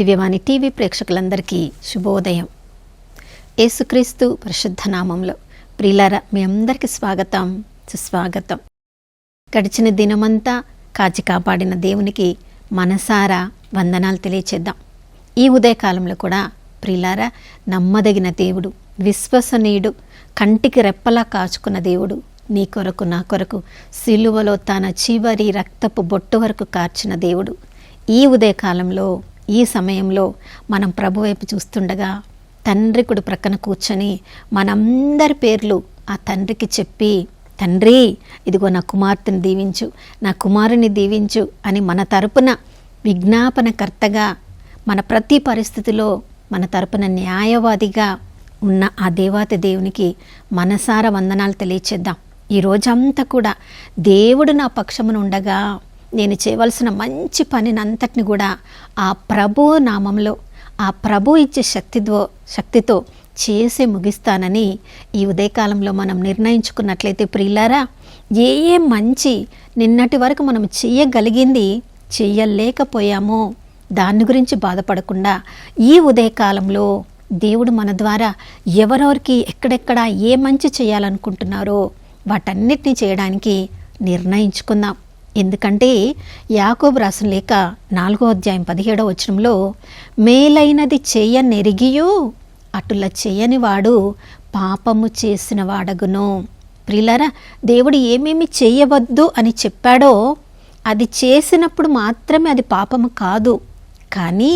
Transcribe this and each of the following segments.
దివ్యవాణి TV ప్రేక్షకులందరికీ శుభోదయం. యేసుక్రీస్తు పరిశుద్ధ నామంలో ప్రియులారా, మీ అందరికీ స్వాగతం, సుస్వాగతం. గడిచిన దినమంతా కాచి కాపాడిన దేవునికి మనసారా వందనాలు తెలియచేద్దాం. ఈ ఉదయకాలంలో కూడా ప్రియులారా, నమ్మదగిన దేవుడు, విశ్వసనీయుడు, కంటికి రెప్పలా కాచుకున్న దేవుడు, నీ కొరకు నా కొరకు సిలువలో తన చివరి రక్తపు బొట్టు వరకు కార్చిన దేవుడు, ఈ ఉదయకాలంలో ఈ సమయంలో మనం ప్రభు వైపు చూస్తుండగా తండ్రి కుడి ప్రక్కన కూర్చొని మనందరి పేర్లు ఆ తండ్రికి చెప్పి, తండ్రి ఇదిగో నా కుమార్తెని దీవించు, నా కుమారుని దీవించు అని మన తరపున విజ్ఞాపనకర్తగా, మన ప్రతి పరిస్థితిలో మన తరపున న్యాయవాదిగా ఉన్న ఆ దేవాతి దేవునికి మనసారా వందనాలు తెలియచేద్దాం. ఈ రోజంతా కూడా దేవుడు నా పక్షమున ఉండగా నేను చేయవలసిన మంచి పనినంతటిని కూడా ఆ ప్రభు నామంలో, ఆ ప్రభు ఇచ్చే శక్తితో చేసి ముగిస్తానని ఈ ఉదయకాలంలో మనం నిర్ణయించుకున్నట్లయితే ప్రియులారా, ఏ మంచి నిన్నటి వరకు మనం చేయగలిగింది చేయలేకపోయామో దాని గురించి బాధపడకుండా ఈ ఉదయకాలంలో దేవుడు మన ద్వారా ఎవరెవరికి ఎక్కడెక్కడ ఏ మంచి చేయాలనుకుంటున్నారో వాటన్నిటిని చేయడానికి నిర్ణయించుకుందాం. ఎందుకంటే యాకోబు రాసిన లేఖ 4వ అధ్యాయం 17వ వచనంలో, మేలైనది చేయనెరిగియు అటుల చేయని వాడు పాపము చేసిన వాడగును. ప్రియులారా, దేవుడు ఏమేమి చేయవద్దు అని చెప్పాడో అది చేసినప్పుడు మాత్రమే అది పాపము కాదు. కానీ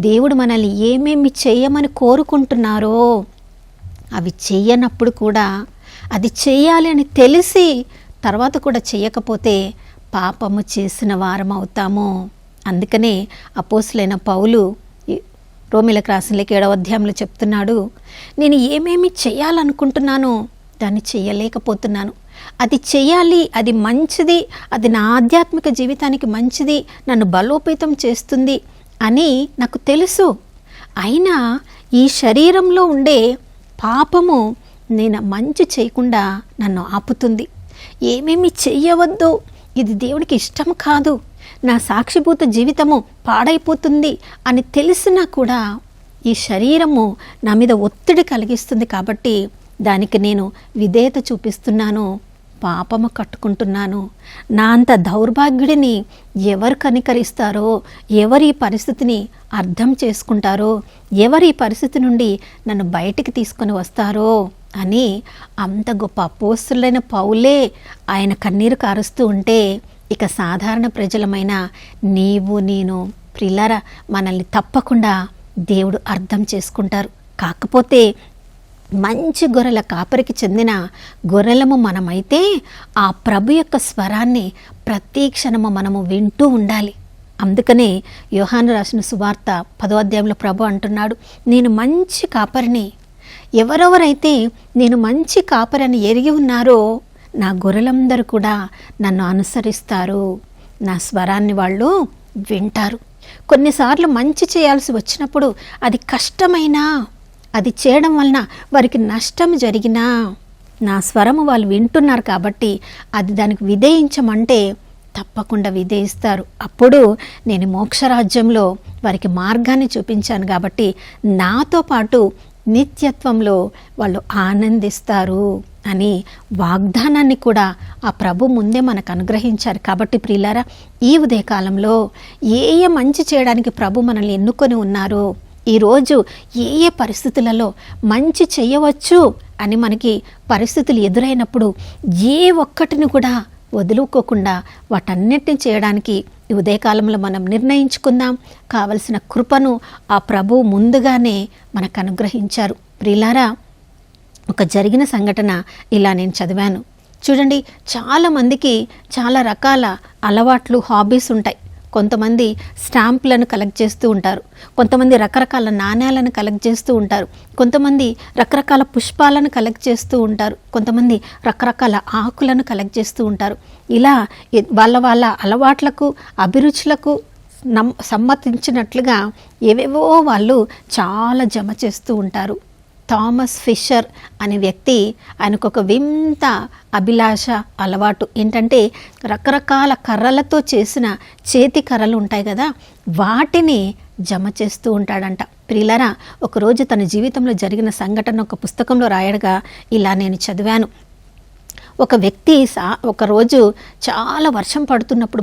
దేవుడు మనల్ని ఏమేమి చేయమని కోరుకుంటున్నారో అవి చేయనప్పుడు కూడా, అది చేయాలి అని తెలిసి తర్వాత కూడా చేయకపోతే పాపము చేసిన వారం అవుతాము. అందుకనే అపోస్తులైన పౌలు రోమీలకు రాసిన లేఖ 7వ అధ్యాయంలో చెప్తున్నాడు, నేను ఏమేమి చేయాలనుకుంటున్నానో దాన్ని చేయలేకపోతున్నాను. అది చేయాలి, అది మంచిది, అది నా ఆధ్యాత్మిక జీవితానికి మంచిది, నన్ను బలోపేతం చేస్తుంది అని నాకు తెలుసు. అయినా ఈ శరీరంలో ఉండే పాపము నేను మంచి చేయకుండా నన్ను ఆపుతుంది. ఏమేమి చెయ్యవద్దు, ఇది దేవుడికి ఇష్టం కాదు, నా సాక్షిభూత జీవితము పాడైపోతుంది అని తెలిసినా కూడా ఈ శరీరము నా మీద ఒత్తిడి కలిగిస్తుంది. కాబట్టి దానికి నేను విధేయత చూపిస్తున్నాను, పాపము కట్టుకుంటున్నాను. నా అంత దౌర్భాగ్యుడిని ఎవరు కనికరిస్తారో, ఎవరు ఈ పరిస్థితిని అర్థం చేసుకుంటారో, ఎవరు ఈ పరిస్థితి నుండి నన్ను బయటికి తీసుకొని వస్తారో అని అంత గొప్ప అపోస్తులైన పౌలే ఆయన కన్నీరు కారుస్తూ ఉంటే, ఇక సాధారణ ప్రజలమైన నీవు నేను ప్రియులారా, మనల్ని తప్పకుండా దేవుడు అర్థం చేసుకుంటారు. కాకపోతే మంచి గొర్రెల కాపరికి చెందిన గొర్రెలము మనమైతే ఆ ప్రభు యొక్క స్వరాన్ని ప్రతి క్షణము మనము వింటూ ఉండాలి. అందుకనే యోహాను రాసిన సువార్త 10వ అధ్యాయంలో ప్రభు అంటున్నాడు, నేను మంచి కాపరిని. ఎవరెవరైతే నేను మంచి కాపరిని ఎరిగి ఉన్నారో నా గొర్రెలందరూ కూడా నన్ను అనుసరిస్తారు, నా స్వరాన్ని వాళ్ళు వింటారు. కొన్నిసార్లు మంచి చేయాల్సి వచ్చినప్పుడు అది కష్టమైనా, అది చేయడం వలన వారికి నష్టం జరిగినా నా స్వరము వాళ్ళు వింటున్నారు కాబట్టి అది దానికి విధేయించమంటే తప్పకుండా విధేయిస్తారు. అప్పుడు నేను మోక్షరాజ్యంలో వారికి మార్గాన్ని చూపించాను కాబట్టి నాతో పాటు నిత్యత్వంలో వాళ్ళు ఆనందిస్తారు అని వాగ్దానాన్ని కూడా ఆ ప్రభు ముందే మనకు అనుగ్రహించారు. కాబట్టి ప్రియులారా, ఈ ఉదయకాలంలో ఏ మంచి చేయడానికి ప్రభు మనల్ని ఎన్నుకొని ఉన్నారో, ఈరోజు ఏ పరిస్థితులలో మంచి చేయవచ్చు అని మనకి పరిస్థితులు ఎదురైనప్పుడు ఏ ఒక్కటిని కూడా వదులుకోకుండా వాటన్నిటిని చేయడానికి ఈ ఉదయకాలంలో మనం నిర్ణయించుకుందాం. కావలసిన కృపను ఆ ప్రభువు ముందుగానే మనకు అనుగ్రహించారు. ప్రియులారా, ఒక జరిగిన సంఘటన ఇలా నేను చదివాను. చూడండి, చాలామందికి చాలా రకాల అలవాట్లు, హాబీస్ ఉంటాయి. కొంతమంది స్టాంపులను కలెక్ట్ చేస్తూ ఉంటారు, కొంతమంది రకరకాల నాణ్యాలను కలెక్ట్ చేస్తూ ఉంటారు, కొంతమంది రకరకాల పుష్పాలను కలెక్ట్ చేస్తూ ఉంటారు, కొంతమంది రకరకాల ఆకులను కలెక్ట్ చేస్తూ ఉంటారు. ఇలా వాళ్ళ అలవాట్లకు, అభిరుచులకు సమ్మతించినట్లుగా ఏవేవో వాళ్ళు చాలా జమ చేస్తూ ఉంటారు. థామస్ ఫిషర్ అనే వ్యక్తి, ఆయనకు ఒక వింత అభిలాష, అలవాటు ఏంటంటే రకరకాల కర్రలతో చేసిన చేతి కర్రలు ఉంటాయి కదా, వాటిని జమ చేస్తూ ఉంటాడంట. ప్రియులారా, ఒకరోజు తన జీవితంలో జరిగిన సంఘటన ఒక పుస్తకంలో రాయడగా ఇలా నేను చదివాను. ఒక వ్యక్తి ఒకరోజు చాలా వర్షం పడుతున్నప్పుడు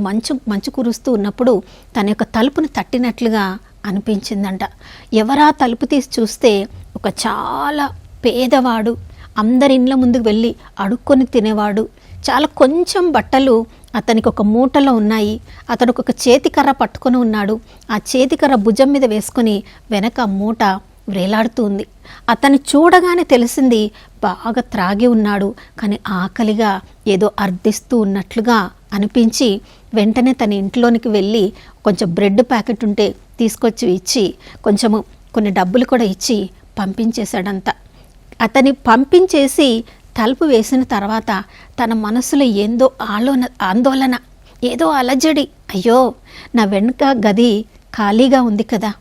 మంచు కురుస్తూ ఉన్నప్పుడు తన యొక్క తలుపును తట్టినట్లుగా అనిపించిందంట. ఎవరా తలుపు తీసి చూస్తే ఒక చాలా పేదవాడు, అందరి ఇండ్ల ముందుకు వెళ్ళి అడుక్కొని తినేవాడు. చాలా కొంచెం బట్టలు అతనికి ఒక మూటలో ఉన్నాయి. అతను ఒక చేతికర్ర పట్టుకొని ఉన్నాడు. ఆ చేతికర్ర భుజం మీద వేసుకొని వెనక మూట వేలాడుతుంది. అతన్ని చూడగానే తెలిసింది బాగా త్రాగి ఉన్నాడు, కానీ ఆకలిగా ఏదో అర్థిస్తూ ఉన్నట్లుగా అనిపించి వెంటనే తన ఇంట్లోనికి వెళ్ళి కొంచెం బ్రెడ్ ప్యాకెట్ ఉంటే తీసుకొచ్చి ఇచ్చి కొన్ని డబ్బులు కూడా ఇచ్చి పంపించేశాడంతా. అతని పంపించేసి తలుపు వేసిన తర్వాత తన మనసులో ఏందో ఆందోళన, ఏదో అలజడి. అయ్యో, నా వెనుక గది ఖాళీగా ఉంది కదా,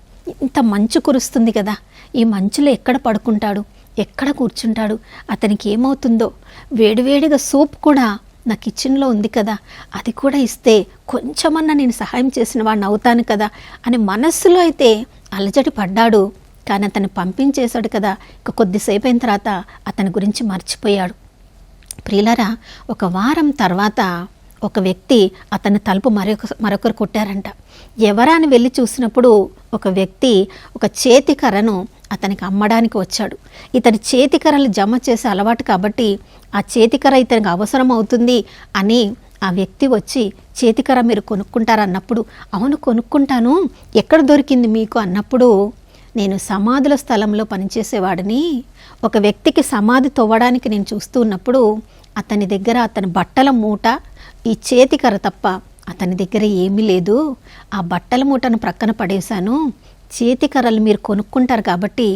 ఇంత మంచు కురుస్తుంది కదా, ఈ మంచులో ఎక్కడ పడుకుంటాడు, ఎక్కడ కూర్చుంటాడు, అతనికి ఏమవుతుందో, వేడివేడిగా సూప్ కూడా నా కిచెన్లో ఉంది కదా, అది కూడా ఇస్తే కొంచెమన్నా నేను సహాయం చేసిన వాడిని అవుతాను కదా అని మనస్సులో అయితే అలజడి పడ్డాడు. కానీ అతను పంపించేశాడు కదా, ఇక కొద్దిసేపు అయిన తర్వాత అతని గురించి మర్చిపోయాడు. ప్రియులారా, ఒక వారం తర్వాత ఒక వ్యక్తి అతని తలుపు మరొకరు కొట్టారంట. ఎవరా అని వెళ్ళి చూసినప్పుడు ఒక వ్యక్తి ఒక చేతికర్రను అతనికి అమ్మడానికి వచ్చాడు. ఇతని చేతికర్రలు జమ చేసే అలవాటు కాబట్టి ఆ చేతికర్ర ఇతనికి అవసరం అవుతుంది అని ఆ వ్యక్తి వచ్చి, చేతికర్ర మీరు కొనుక్కుంటారన్నప్పుడు, అవును కొనుక్కుంటాను, ఎక్కడ దొరికింది మీకు అన్నప్పుడు, నేను సమాధుల స్థలంలో పనిచేసేవాడిని, ఒక వ్యక్తికి సమాధి తవ్వడానికి నేను చూస్తూ ఉన్నప్పుడు అతని దగ్గర అతని బట్టల మూట, ఈ చేతికర్ర తప్ప అతని దగ్గర ఏమీ లేదు. ఆ బట్టల మూటను ప్రక్కన పడేశాను. చేతికర్రలు మీరు కొనుక్కుంటారు కాబట్టి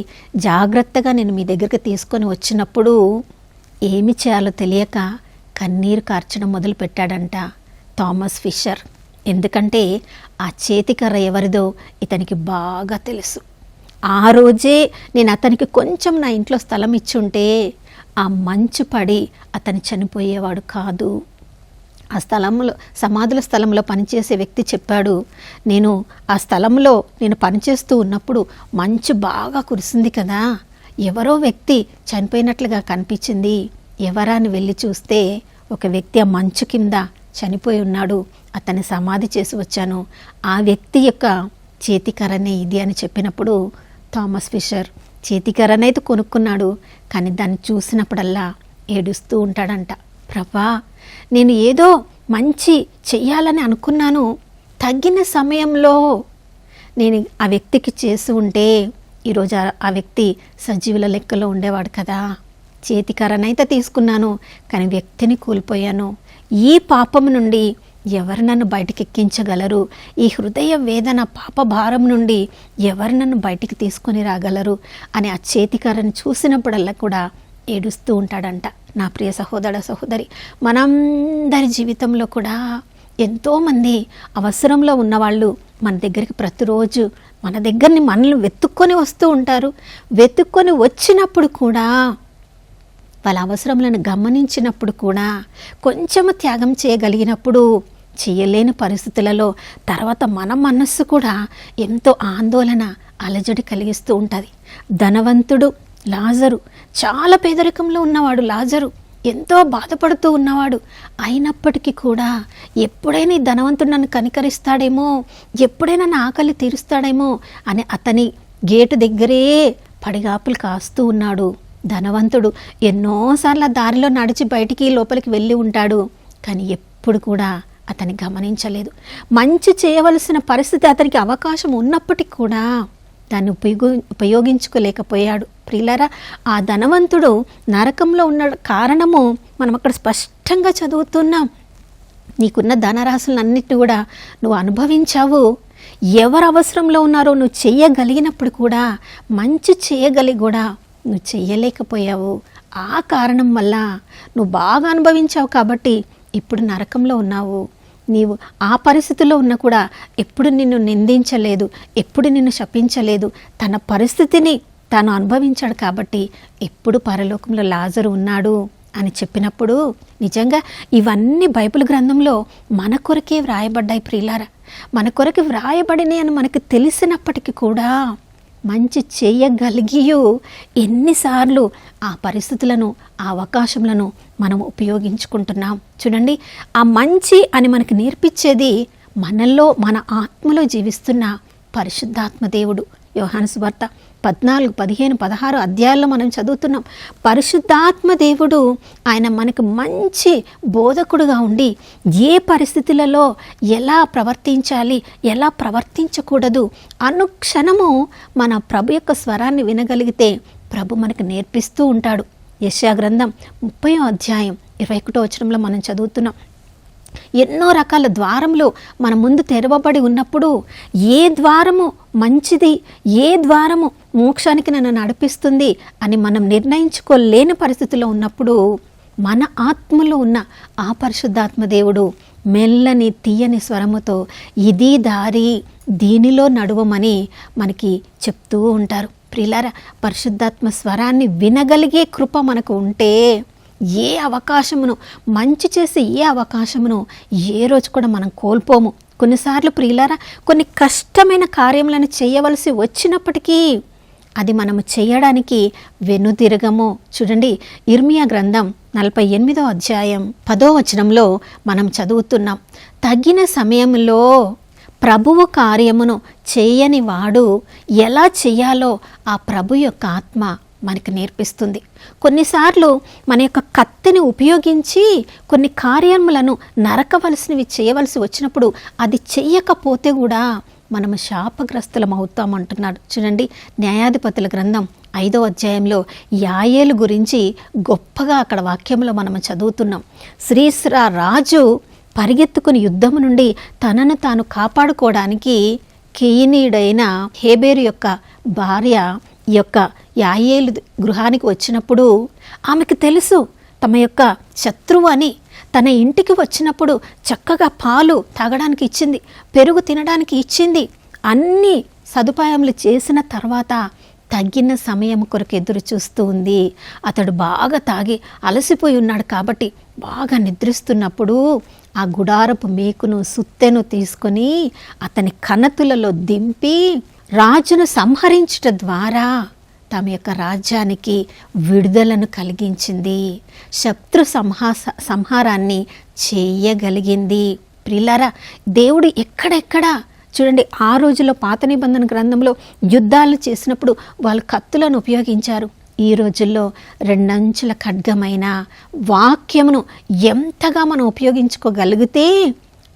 జాగ్రత్తగా నేను మీ దగ్గరికి తీసుకొని వచ్చినప్పుడు ఏమి చేయాలో తెలియక కన్నీరు కార్చడం మొదలుపెట్టాడంట థామస్ ఫిషర్. ఎందుకంటే ఆ చేతికర్ర ఎవరిదో ఇతనికి బాగా తెలుసు. ఆ రోజే నేను అతనికి కొంచెం నా ఇంట్లో స్థలం ఇచ్చుంటే ఆ మంచు పడి అతను చనిపోయేవాడు కాదు. ఆ స్థలంలో, సమాధుల స్థలంలో పనిచేసే వ్యక్తి చెప్పాడు, నేను ఆ స్థలంలో పనిచేస్తూ ఉన్నప్పుడు మంచు బాగా కురిసింది కదా, ఎవరో వ్యక్తి చనిపోయినట్లుగా కనిపించింది. ఎవరా అని వెళ్ళి చూస్తే ఒక వ్యక్తి ఆ మంచు కింద చనిపోయి ఉన్నాడు. అతన్ని సమాధి చేసి వచ్చాను. ఆ వ్యక్తి యొక్క చేతికర్రనే ఇది అని చెప్పినప్పుడు థామస్ ఫిషర్ చేతికర్రనైతే కొనుక్కున్నాడు. కానీ దాన్ని చూసినప్పుడల్లా ఏడుస్తూ ఉంటాడంట. ప్రభా, నేను ఏదో మంచి చెయ్యాలని అనుకున్నాను, తగ్గిన సమయంలో నేను ఆ వ్యక్తికి చేసి ఉంటే ఈరోజు ఆ వ్యక్తి సజీవుల లెక్కలో ఉండేవాడు కదా. చేతికర్రనైతే తీసుకున్నాను, కానీ వ్యక్తిని కోల్పోయాను. ఈ పాపం నుండి ఎవరు నన్ను బయటికి ఎక్కించగలరు? ఈ హృదయ వేదన, పాప భారం నుండి ఎవరు నన్ను బయటికి తీసుకొని రాగలరు అని ఆ చేతికర్రను చూసినప్పుడల్లా కూడా ఏడుస్తూ ఉంటాడంట. నా ప్రియ సహోదర సహోదరి, మనందరి జీవితంలో కూడా ఎంతోమంది అవసరంలో ఉన్నవాళ్ళు మన దగ్గరికి ప్రతిరోజు మనల్ని వెతుక్కొని వస్తూ ఉంటారు. వెతుక్కొని వచ్చినప్పుడు కూడా, వాళ్ళ అవసరములను గమనించినప్పుడు కూడా, కొంచెము త్యాగం చేయగలిగినప్పుడు, చేయలేని పరిస్థితులలో తర్వాత మన మనస్సు కూడా ఎంతో ఆందోళన, అలజడి కలిగిస్తూ ఉంటుంది. ధనవంతుడు లాజరు, చాలా పేదరికంలో ఉన్నవాడు లాజరు, ఎంతో బాధపడుతూ ఉన్నవాడు. అయినప్పటికీ కూడా ఎప్పుడైనా ఈ ధనవంతుడు నన్ను కనికరిస్తాడేమో, ఎప్పుడైనా నా ఆకలి తీరుస్తాడేమో అని అతని గేటు దగ్గరే పడిగాపులు కాస్తూ ఉన్నాడు. ధనవంతుడు ఎన్నోసార్లు దారిలో నడిచి బయటికి లోపలికి వెళ్ళి ఉంటాడు, కానీ ఎప్పుడు కూడా అతన్ని గమనించలేదు. మంచి చేయవలసిన పరిస్థితి అతనికి అవకాశం ఉన్నప్పటికీ కూడా దాన్ని ఉపయోగించుకోలేకపోయాడు. ప్రియులారా, ఆ ధనవంతుడు నరకంలో ఉన్న కారణము మనం అక్కడ స్పష్టంగా చదువుతున్నాం. నీకున్న ధనరాశులన్నిటిని కూడా నువ్వు అనుభవించావు. ఎవరు అవసరంలో ఉన్నారో నువ్వు చెయ్యగలిగినప్పుడు కూడా, మంచి చేయగలిగి కూడా నువ్వు చెయ్యలేకపోయావు. ఆ కారణం వల్ల నువ్వు బాగా అనుభవించావు కాబట్టి ఇప్పుడు నరకంలో ఉన్నావు. నీవు ఆ పరిస్థితిలో ఉన్నా కూడా ఎప్పుడు నిన్ను నిందించలేదు, ఎప్పుడు నిన్ను శపించలేదు. తన పరిస్థితిని తాను అనుభవించాడు కాబట్టి ఇప్పుడు పరలోకంలో లాజరు ఉన్నాడు అని చెప్పినప్పుడు నిజంగా ఇవన్నీ బైబిల్ గ్రంథంలో మన కొరకే వ్రాయబడ్డాయి ప్రియులారా. మన కొరకు వ్రాయబడినాయి అని మనకు తెలిసినప్పటికీ కూడా మంచి చేయగలిగియు ఎన్నిసార్లు ఆ పరిస్థితులను, ఆ అవకాశములను మనం ఉపయోగించుకుంటున్నాం. చూడండి, ఆ మంచి అని మనకు నేర్పించేది మనలో, మన ఆత్మలో జీవిస్తున్న పరిశుద్ధాత్మ దేవుడు. యోహాను సువార్త 14, 15, 16 అధ్యాయాల్లో మనం చదువుతున్నాం. పరిశుద్ధాత్మ దేవుడు ఆయన మనకు మంచి బోధకుడుగా ఉండి ఏ పరిస్థితులలో ఎలా ప్రవర్తించాలి, ఎలా ప్రవర్తించకూడదు అనుక్షణము మన ప్రభు యొక్క స్వరాన్ని వినగలిగితే ప్రభు మనకు నేర్పిస్తూ ఉంటాడు. యెషయా గ్రంథం 30వ అధ్యాయం 21వ వచనంలో మనం చదువుతున్నాం. ఎన్నో రకాల ద్వారములు మన ముందు తెరవబడి ఉన్నప్పుడు ఏ ద్వారము మంచిది, ఏ ద్వారము మోక్షానికి నన్ను నడిపిస్తుంది అని మనం నిర్ణయించుకోలేని పరిస్థితిలో ఉన్నప్పుడు మన ఆత్మలో ఉన్న ఆ పరిశుద్ధాత్మ దేవుడు మెల్లని తీయని స్వరముతో ఇది దారి, దీనిలో నడువమని మనకి చెప్తూ ఉంటారు. ప్రియులారా, పరిశుద్ధాత్మ స్వరాన్ని వినగలిగే కృప మనకు ఉంటే ఏ అవకాశమును, మంచి చేసే ఏ అవకాశమును ఏ రోజు కూడా మనం కోల్పోము. కొన్నిసార్లు ప్రియులారా, కొన్ని కష్టమైన కార్యములను చేయవలసి వచ్చినప్పటికీ అది మనము చేయడానికి వెనుదిరగము. చూడండి, ఇర్మియా గ్రంథం 48వ అధ్యాయం 10వ వచనంలో మనం చదువుతున్నాం. తగిన సమయంలో ప్రభువు కార్యమును చేయని వాడు ఎలా చేయాలో ఆ ప్రభు యొక్క ఆత్మ మనకు నేర్పిస్తుంది. కొన్నిసార్లు మన యొక్క కత్తిని ఉపయోగించి కొన్ని కార్యములను నరకవలసినవి చేయవలసి వచ్చినప్పుడు అది చెయ్యకపోతే కూడా మనము శాపగ్రస్తులం అవుతామంటున్నాడు. చూడండి, న్యాయాధిపతుల గ్రంథం 5వ అధ్యాయంలో యాయేలు గురించి గొప్పగా అక్కడ వాక్యంలో మనము చదువుతున్నాం. శ్రీశ్రా రాజు పరిగెత్తుకుని యుద్ధము నుండి తనను తాను కాపాడుకోవడానికి కేయనీయుడైన హేబేరు యొక్క భార్య ఈ యొక్క యాయేలు గృహానికి వచ్చినప్పుడు ఆమెకు తెలుసు తమ యొక్క శత్రువు అని. తన ఇంటికి వచ్చినప్పుడు చక్కగా పాలు తాగడానికి ఇచ్చింది, పెరుగు తినడానికి ఇచ్చింది. అన్ని సదుపాయములు చేసిన తర్వాత తగిన సమయం కొరకు ఎదురు చూస్తూ ఉంది. అతడు బాగా తాగి అలసిపోయి ఉన్నాడు కాబట్టి బాగా నిద్రిస్తున్నప్పుడు ఆ గుడారపు మేకును, సుత్తెను తీసుకొని అతని కణతులలో దింపి రాజును సంహరించుట ద్వారా తమ యొక్క రాజ్యానికి విడుదలను కలిగించింది. శత్రు సంహారాన్ని చేయగలిగింది. ప్రియులారా, దేవుడు ఎక్కడెక్కడ చూడండి, ఆ రోజుల్లో పాత నిబంధన గ్రంథంలో యుద్ధాలు చేసినప్పుడు వాళ్ళు కత్తులను ఉపయోగించారు. ఈ రోజుల్లో రెండంచుల ఖడ్గమైన వాక్యమును ఎంతగా మనం ఉపయోగించుకోగలిగితే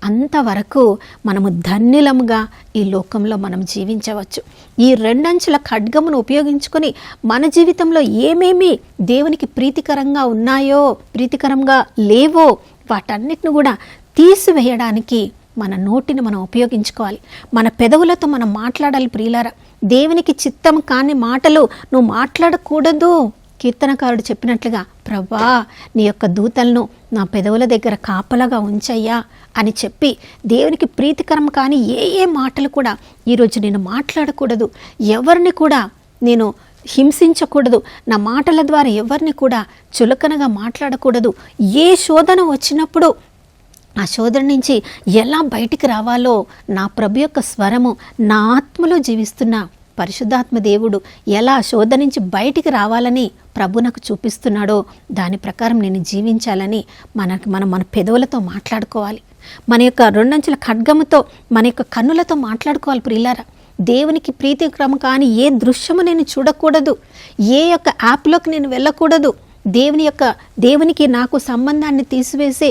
అంతవరకు మనము ధన్యులముగా ఈ లోకంలో మనం జీవించవచ్చు. ఈ రెండంచుల ఖడ్గమును ఉపయోగించుకొని మన జీవితంలో ఏమేమి దేవునికి ప్రీతికరంగా ఉన్నాయో, ప్రీతికరంగా లేవో వాటన్నిటిని కూడా తీసివేయడానికి మన నోటిని మనం ఉపయోగించుకోవాలి. మన పెదవులతో మనం మాట్లాడాలి. ప్రియులారా, దేవునికి చిత్తం కాని మాటలు నువ్వు మాట్లాడకూడదు. కీర్తనకారుడు చెప్పినట్లుగా, ప్రభా నీ యొక్క దూతలను నా పెదవుల దగ్గర కాపలాగా ఉంచయ్యా అని చెప్పి దేవునికి ప్రీతికరం కానీ ఏ మాటలు కూడా ఈరోజు నేను మాట్లాడకూడదు. ఎవరిని కూడా నేను హింసించకూడదు. నా మాటల ద్వారా ఎవరిని కూడా చులకనగా మాట్లాడకూడదు. ఏ శోధన వచ్చినప్పుడు ఆ శోధన నుంచి ఎలా బయటికి రావాలో నా ప్రభు యొక్క స్వరము నా ఆత్మలో జీవిస్తున్న పరిశుద్ధాత్మ దేవుడు ఎలా శోధన నుంచి బయటికి రావాలని ప్రభు నాకు చూపిస్తున్నాడో దాని ప్రకారం నేను జీవించాలని మనం మన పెదవులతో మాట్లాడుకోవాలి. మన యొక్క రెండంచుల ఖడ్గముతో మన యొక్క కన్నులతో మాట్లాడుకోవాలి. ప్రియులారా, దేవునికి ప్రీతికరం కానీ ఏ దృశ్యము నేను చూడకూడదు. ఏ యొక్క యాప్లోకి నేను వెళ్ళకూడదు. దేవునికి నాకు సంబంధాన్ని తీసివేసే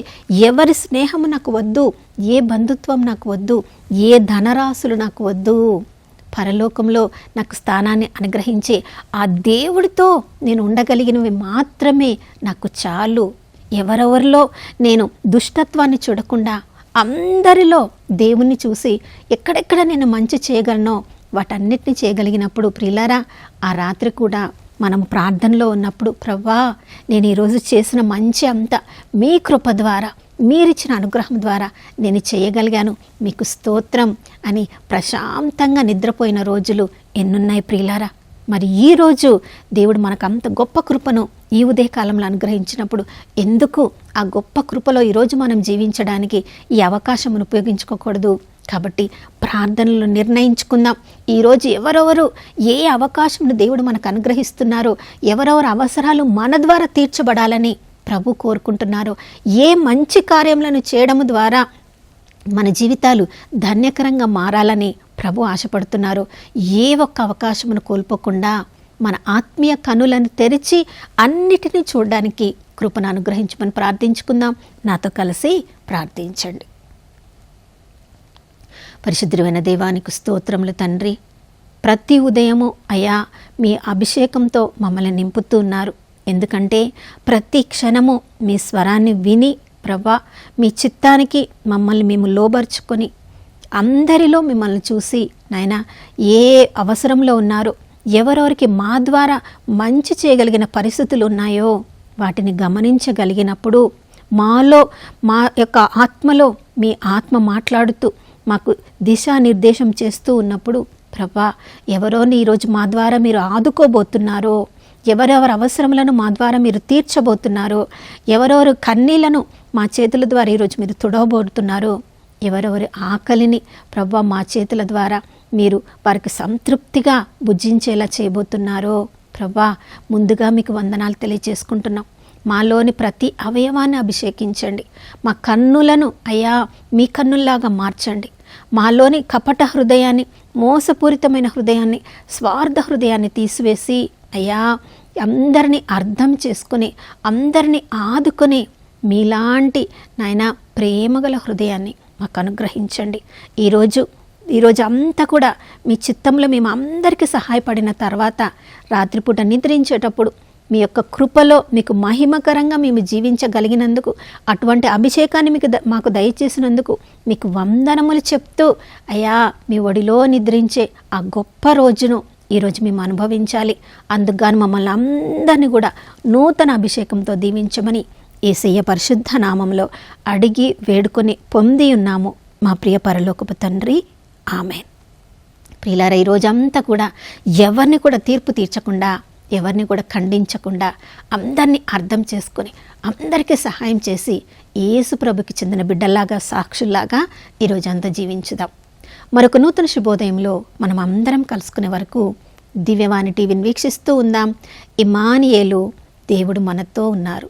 ఎవరి స్నేహము నాకు వద్దు. ఏ బంధుత్వం నాకు వద్దు. ఏ ధనరాశులు నాకు వద్దు. పరలోకంలో నాకు స్థానాన్ని అనుగ్రహించే ఆ దేవుడితో నేను ఉండగలిగినవి మాత్రమే నాకు చాలు. ఎవరెవరిలో నేను దుష్టత్వాన్ని చూడకుండా అందరిలో దేవుణ్ణి చూసి ఎక్కడెక్కడ నేను మంచి చేయగలనో వాటన్నిటిని చేయగలిగినప్పుడు ప్రియులారా, ఆ రాత్రి కూడా మనం ప్రార్థనలో ఉన్నప్పుడు, ప్రభువా నేను ఈరోజు చేసిన మంచి అంతా మీ కృప ద్వారా, మీరిచ్చిన అనుగ్రహం ద్వారా నేను చేయగలిగాను, మీకు స్తోత్రం అని ప్రశాంతంగా నిద్రపోయిన రోజులు ఎన్నున్నాయి ప్రియులారా. మరి ఈరోజు దేవుడు మనకు అంత గొప్ప కృపను ఈ ఉదయకాలంలో అనుగ్రహించినప్పుడు ఎందుకు ఆ గొప్ప కృపలో ఈరోజు మనం జీవించడానికి ఈ అవకాశమును ఉపయోగించుకోకూడదు? కాబట్టి ప్రార్థనలు నిర్ణయించుకుందాం. ఈరోజు ఎవరెవరు ఏ అవకాశమును దేవుడు మనకు అనుగ్రహిస్తున్నారో, ఎవరెవరు అవసరాలు మన ద్వారా తీర్చబడాలని ప్రభు కోరుకుంటున్నారో, ఏ మంచి కార్యములను చేయడం ద్వారా మన జీవితాలు ధన్యకరంగా మారాలని ప్రభు ఆశపడుతున్నారు. ఏ ఒక్క అవకాశమును కోల్పోకుండా మన ఆత్మీయ కనులను తెరిచి అన్నిటినీ చూడడానికి కృపను అనుగ్రహించమని ప్రార్థించుకుందాం. నాతో కలిసి ప్రార్థించండి. పరిశుద్ధమైన దేవానికి స్తోత్రములు తండ్రి. ప్రతి ఉదయము అయ్యా మీ అభిషేకంతో మమ్మల్ని నింపుతూ ఉన్నారు. ఎందుకంటే ప్రతి క్షణము మీ స్వరాన్ని విని ప్రభా మీ చిత్తానికి మమ్మల్ని మేము లోబర్చుకొని అందరిలో మిమ్మల్ని చూసి నాయన ఏ అవసరంలో ఉన్నారో, ఎవరెవరికి మా ద్వారా మంచి చేయగలిగిన పరిస్థితులు ఉన్నాయో వాటిని గమనించగలిగినప్పుడు మాలో మా యొక్క ఆత్మలో మీ ఆత్మ మాట్లాడుతూ మాకు దిశానిర్దేశం చేస్తూ ఉన్నప్పుడు ప్రభా ఎవరోని ఈరోజు మా ద్వారా మీరు ఆదుకోబోతున్నారో, ఎవరెవరి అవసరములను మా ద్వారా మీరు తీర్చబోతున్నారో, ఎవరెవరు కన్నీళ్లను మా చేతుల ద్వారా ఈరోజు మీరు తుడవబోతున్నారో, ఎవరెవరి ఆకలిని ప్రభా మా చేతుల ద్వారా మీరు వారికి సంతృప్తిగా భుజించేలా చేయబోతున్నారో ప్రభా ముందుగా మీకు వందనాలు తెలియజేసుకుంటున్నాం. మాలోని ప్రతి అవయవాన్ని అభిషేకించండి. మా కన్నులను అయ్యా మీ కన్నుల్లాగా మార్చండి. మాలోని కపట హృదయాన్ని, మోసపూరితమైన హృదయాన్ని, స్వార్థ హృదయాన్ని తీసివేసి అయ్యా అందరినీ అర్థం చేసుకుని అందరినీ ఆదుకొని మీలాంటి నాయన ప్రేమగల హృదయాన్ని మాకు అనుగ్రహించండి. ఈరోజు అంతా కూడా మీ చిత్తంలో మేము అందరికీ సహాయపడిన తర్వాత రాత్రిపూట నిద్రించేటప్పుడు మీ యొక్క కృపలో మీకు మహిమకరంగా మేము జీవించగలిగినందుకు, అటువంటి అభిషేకాన్ని మాకు దయచేసినందుకు మీకు వందనములు చెప్తూ అయ్యా మీ ఒడిలో నిద్రించే ఆ గొప్ప రోజును ఈరోజు మేము అనుభవించాలి. అందుకుగాను మమ్మల్ని అందరినీ కూడా నూతన అభిషేకంతో దీవించమని యేసయ్య పరిశుద్ధ నామంలో అడిగి వేడుకొని పొంది ఉన్నాము మా ప్రియ పరలోకపు తండ్రి, ఆమేన్. ప్రియులారా, ఈరోజంతా కూడా ఎవరిని కూడా తీర్పు తీర్చకుండా, ఎవరిని కూడా ఖండించకుండా అందరినీ అర్థం చేసుకొని అందరికీ సహాయం చేసి యేసు ప్రభుకి చెందిన బిడ్డల్లాగా, సాక్షుల్లాగా ఈరోజంతా జీవించుదాం. మరొక నూతన శుభోదయంలో మనం అందరం కలుసుకునే వరకు దివ్యవాణి టీవీని వీక్షిస్తూ ఉందాం. ఇమ్మానుయేలు, దేవుడు మనతో ఉన్నారు.